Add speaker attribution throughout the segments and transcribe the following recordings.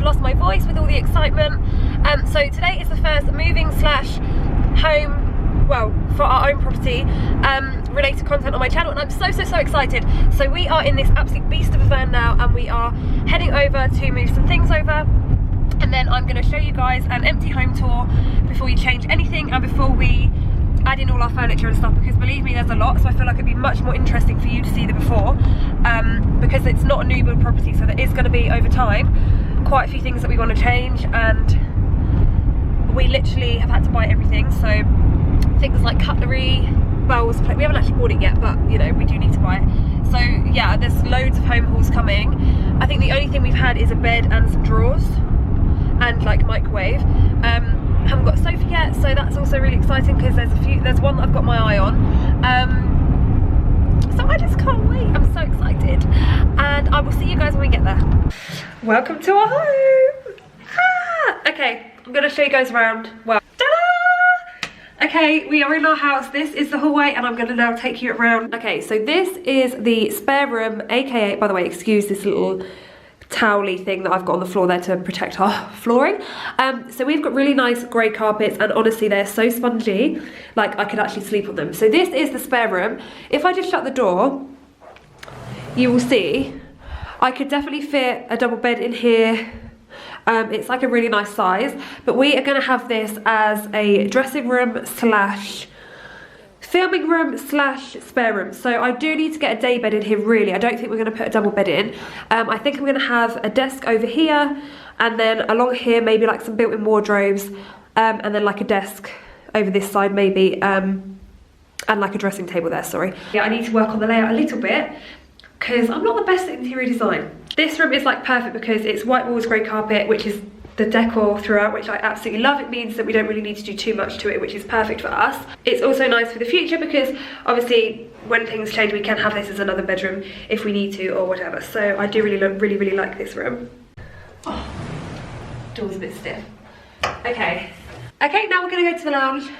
Speaker 1: I've lost my voice with all the excitement. So today is the first moving slash home, well, for our own property related content on my channel, and I'm so excited. So we are in this absolute beast of a van now, and we are heading over to move some things over, and then I'm going to show you guys an empty home tour before we change anything and before we add in all our furniture and stuff, because believe me, there's a lot, so I feel like it'd be much more interesting for you to see the before, because it's not a new build property, so there is going to be, over time, quite a few things that we want to change, and we literally have had to buy everything. So things like cutlery, bowls, we haven't actually bought it yet, but you know, we do need to buy it. So yeah, there's loads of home hauls coming. I think the only thing we've had is a bed and some drawers and like microwave. Haven't got a sofa yet, so that's also really exciting because there's one that I've got my eye on. So I just can't wait. I'm so excited, and I will see you guys when we get there. Welcome to our home. Okay, I'm gonna show you guys around. Well, ta-da! Okay, we are in our house. This is the hallway, and I'm gonna now take you around. Okay, so this is the spare room, aka, by the way, excuse this little towely thing that I've got on the floor there to protect our flooring. So we've got really nice grey carpets, and honestly they're so spongy, like I could actually sleep on them. So this is the spare room. If I just shut the door, you will see I could definitely fit a double bed in here. It's like a really nice size, but we are going to have this as a dressing room slash filming room slash spare room. So I do need to get a day bed in here, really. I don't think we're going to put a double bed in. I think I'm going to have a desk over here, and then along here maybe like some built-in wardrobes, and then like a desk over this side maybe, and like a dressing table there, sorry. Yeah, I need to work on the layout a little bit because I'm not the best at interior design. This room is like perfect because it's white walls, grey carpet, which is the decor throughout, which I absolutely love. It means that we don't really need to do too much to it, which is perfect for us. It's also nice for the future because obviously when things change we can have this as another bedroom if we need to or whatever. So I do really like this room. Oh, door's a bit stiff. Okay, now we're gonna go to the lounge.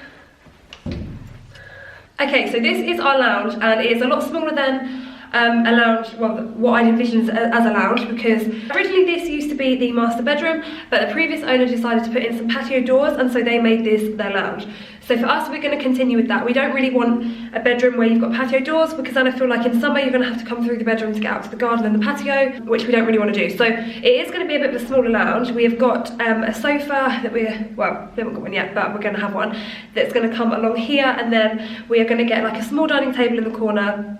Speaker 1: Okay, so this is our lounge, and it is a lot smaller than a lounge, well, what I'd envisioned as a lounge, because originally this used to be the master bedroom, but the previous owner decided to put in some patio doors, and so they made this their lounge. So for us, we're going to continue with that. We don't really want a bedroom where you've got patio doors, because then I feel like in summer you're going to have to come through the bedroom to get out to the garden and the patio, which we don't really want to do. So it is going to be a bit of a smaller lounge. We have got a sofa that we haven't got one yet, but we're going to have one that's going to come along here, and then we are going to get like a small dining table in the corner,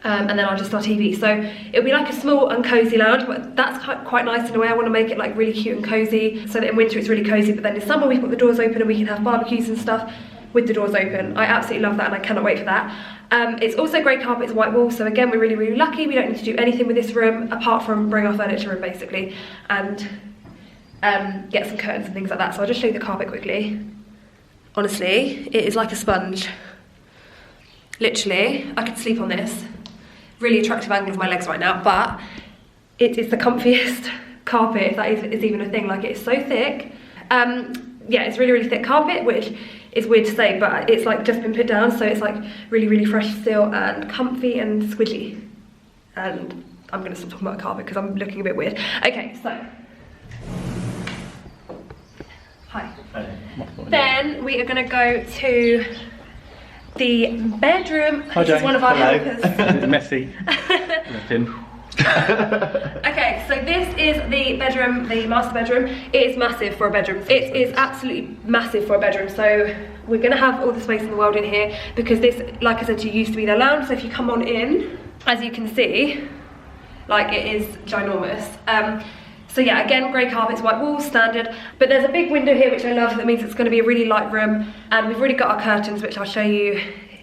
Speaker 1: and then I'll just our TV. So it'll be like a small and cozy lounge, but that's quite nice in a way. I want to make it like really cute and cozy, so that in winter it's really cozy, but then in summer we've got the doors open and we can have barbecues and stuff with the doors open. I absolutely love that, and I cannot wait for that. It's also grey carpets, white walls, so again we're really lucky. We don't need to do anything with this room apart from bring our furniture in basically, and get some curtains and things like that. So I'll just show you the carpet quickly. Honestly, it is like a sponge. Literally, I could sleep on this. Really attractive angle of my legs right now, but it is the comfiest carpet, if that is even a thing. Like, it's so thick. Yeah, it's really thick carpet, which is weird to say, but it's like just been put down, so it's like really fresh still and comfy and squidgy. And I'm gonna stop talking about carpet because I'm looking a bit weird. Okay, so hi. Then we are gonna go to the bedroom, which is one of our helpers.
Speaker 2: It's messy.
Speaker 1: Okay, so this is the bedroom, the master bedroom. It is massive for a bedroom. It is absolutely massive for a bedroom. So we're gonna have all the space in the world in here, because this, like I said to you, used to be their lounge. So if you come on in, as you can see, like, it is ginormous. So yeah, again, grey carpets, white walls, standard. But there's a big window here, which I love. That means it's going to be a really light room. And we've already got our curtains, which I'll show you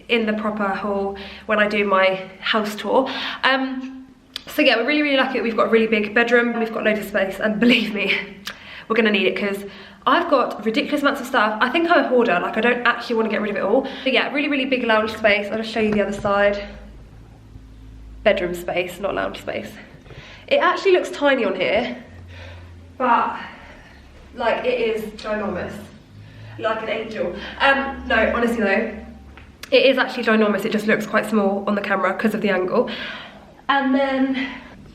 Speaker 1: in the proper haul when I do my house tour. So yeah, we're really lucky that we've got a really big bedroom. We've got loads of space, and believe me, we're going to need it, because I've got ridiculous amounts of stuff. I think I'm a hoarder. Like, I don't actually want to get rid of it all. But yeah, really big lounge space. I'll just show you the other side. Bedroom space, not lounge space. It actually looks tiny on here, but like, it is ginormous, like an angel. No, honestly though, it is actually ginormous. It just looks quite small on the camera because of the angle. And then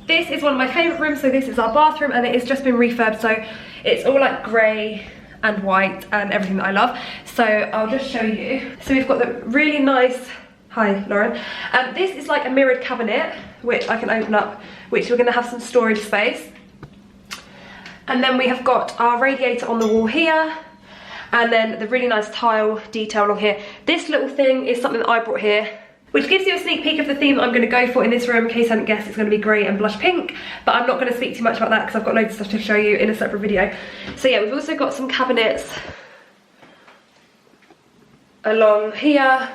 Speaker 1: This is one of my favourite rooms, so this is our bathroom, and it has just been refurbed, so it's all like grey and white and everything that I love. So I'll just show you. So we've got the really nice, hi Lauren. This is like a mirrored cabinet, which I can open up, which we're gonna have some storage space. And then we have got our radiator on the wall here, and then the really nice tile detail along here. This little thing is something that I brought here, which gives you a sneak peek of the theme that I'm going to go for in this room. In case I hadn't guessed, it's going to be grey and blush pink, but I'm not going to speak too much about that because I've got loads of stuff to show you in a separate video. So yeah, we've also got some cabinets along here,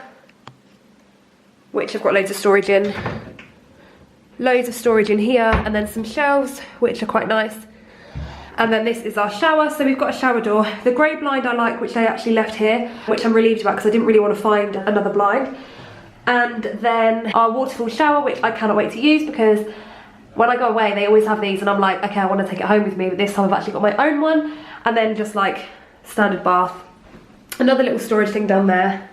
Speaker 1: which have got loads of storage in. Loads of storage in here, and then some shelves, which are quite nice. And then this is our shower, so we've got a shower door. The grey blind I like, which they actually left here, which I'm relieved about because I didn't really want to find another blind. And then our waterfall shower, which I cannot wait to use because when I go away, they always have these and I'm like, okay, I want to take it home with me, but this time I've actually got my own one. And then just like standard bath. Another little storage thing down there.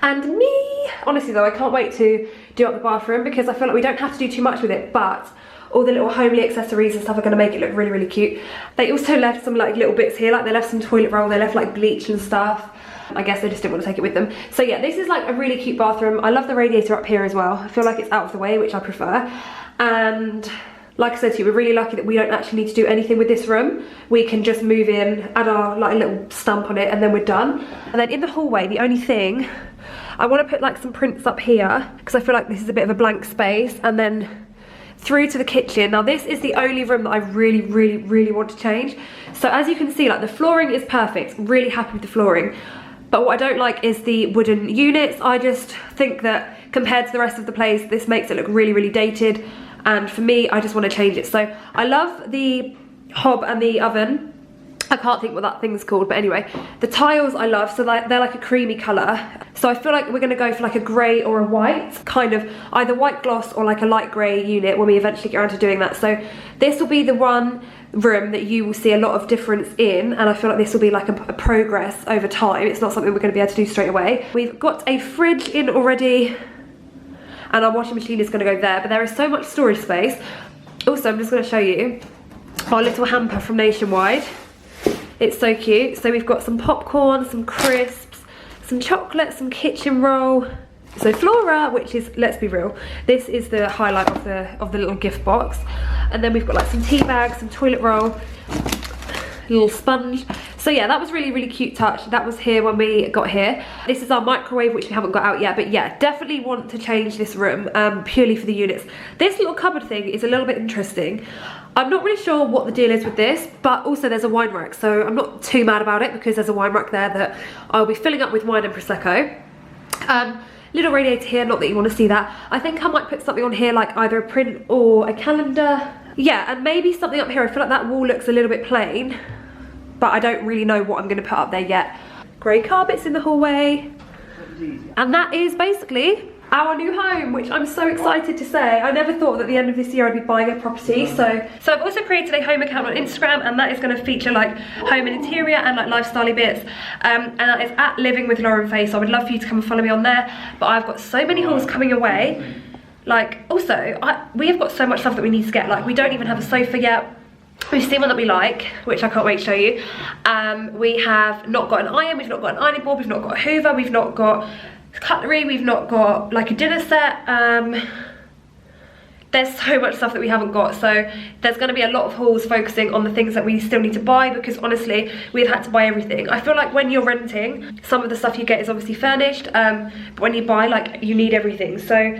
Speaker 1: And me, honestly though, I can't wait to do up the bathroom because I feel like we don't have to do too much with it, but all the little homely accessories and stuff are going to make it look really, really cute. They also left some like little bits here, like they left some toilet roll, they left like bleach and stuff. I guess they just didn't want to take it with them. So yeah, this is like a really cute bathroom. I love the radiator up here as well. I feel like it's out of the way, which I prefer. And like I said to you, we're really lucky that we don't actually need to do anything with this room. We can just move in, add our like little stamp on it, and then we're done. And then in the hallway, the only thing, I want to put like some prints up here because I feel like this is a bit of a blank space, and then through to the kitchen. Now this is the only room that I really, really, really want to change. So as you can see, like the flooring is perfect. Really happy with the flooring. But what I don't like is the wooden units. I just think that compared to the rest of the place, this makes it look really, really dated. And for me, I just want to change it. So I love the hob and the oven. I can't think what that thing's called, but anyway. The tiles I love, so they're like a creamy colour. So I feel like we're going to go for like a grey or a white, kind of either white gloss or like a light grey unit when we eventually get around to doing that. So this will be the one room that you will see a lot of difference in, and I feel like this will be like a progress over time. It's not something we're going to be able to do straight away. We've got a fridge in already, and our washing machine is going to go there, but there is so much storage space. Also, I'm just going to show you our little hamper from Nationwide. It's so cute. So we've got some popcorn, some crisps, some chocolate, some kitchen roll. So Flora, which is, let's be real, this is the highlight of the little gift box. And then we've got like some tea bags, some toilet roll, a little sponge. So yeah, that was really, really cute touch. That was here when we got here. This is our microwave, which we haven't got out yet, but yeah, definitely want to change this room purely for the units. This little cupboard thing is a little bit interesting. I'm not really sure what the deal is with this, but also there's a wine rack, so I'm not too mad about it because there's a wine rack there that I'll be filling up with wine and Prosecco. Little radiator here, not that you want to see that. I think I might put something on here like either a print or a calendar. Yeah, and maybe something up here. I feel like that wall looks a little bit plain, but I don't really know what I'm going to put up there yet. Grey carpets in the hallway. And that is basically our new home, which I'm so excited to say. I never thought that at the end of this year I'd be buying a property. So I've also created a home account on Instagram, and that is going to feature like home and interior and like lifestyle-y bits. And that is at Living with Lauren-Faye. So I would love for you to come and follow me on there. But I've got so many hauls coming away. Like also, we have got so much stuff that we need to get. Like we don't even have a sofa yet. We've seen one that we like, which I can't wait to show you. We have not got an iron, we've not got an ironing board, we've not got a hoover, we've not got cutlery, we've not got like a dinner set. There's so much stuff that we haven't got, so there's going to be a lot of hauls focusing on the things that we still need to buy, because honestly we've had to buy everything. I feel like when you're renting, some of the stuff you get is obviously furnished, but when you buy, like, you need everything. So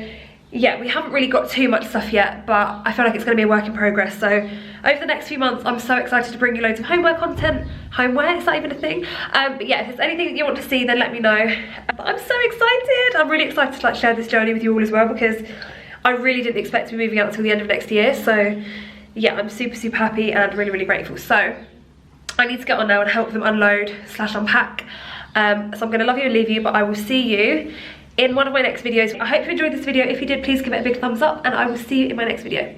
Speaker 1: yeah, we haven't really got too much stuff yet, but I feel like it's going to be a work in progress. So over the next few months, I'm so excited to bring you loads of homeware content. Homeware, is that even a thing? But yeah, if there's anything that you want to see, then let me know. But I'm so excited. I'm really excited to like share this journey with you all as well, because I really didn't expect to be moving out until the end of next year. So yeah, I'm super, super happy and really, really grateful. So I need to get on now and help them unload / unpack. So I'm going to love you and leave you, but I will see you in one of my next videos. I hope you enjoyed this video. If you did, please give it a big thumbs up, and I will see you in my next video.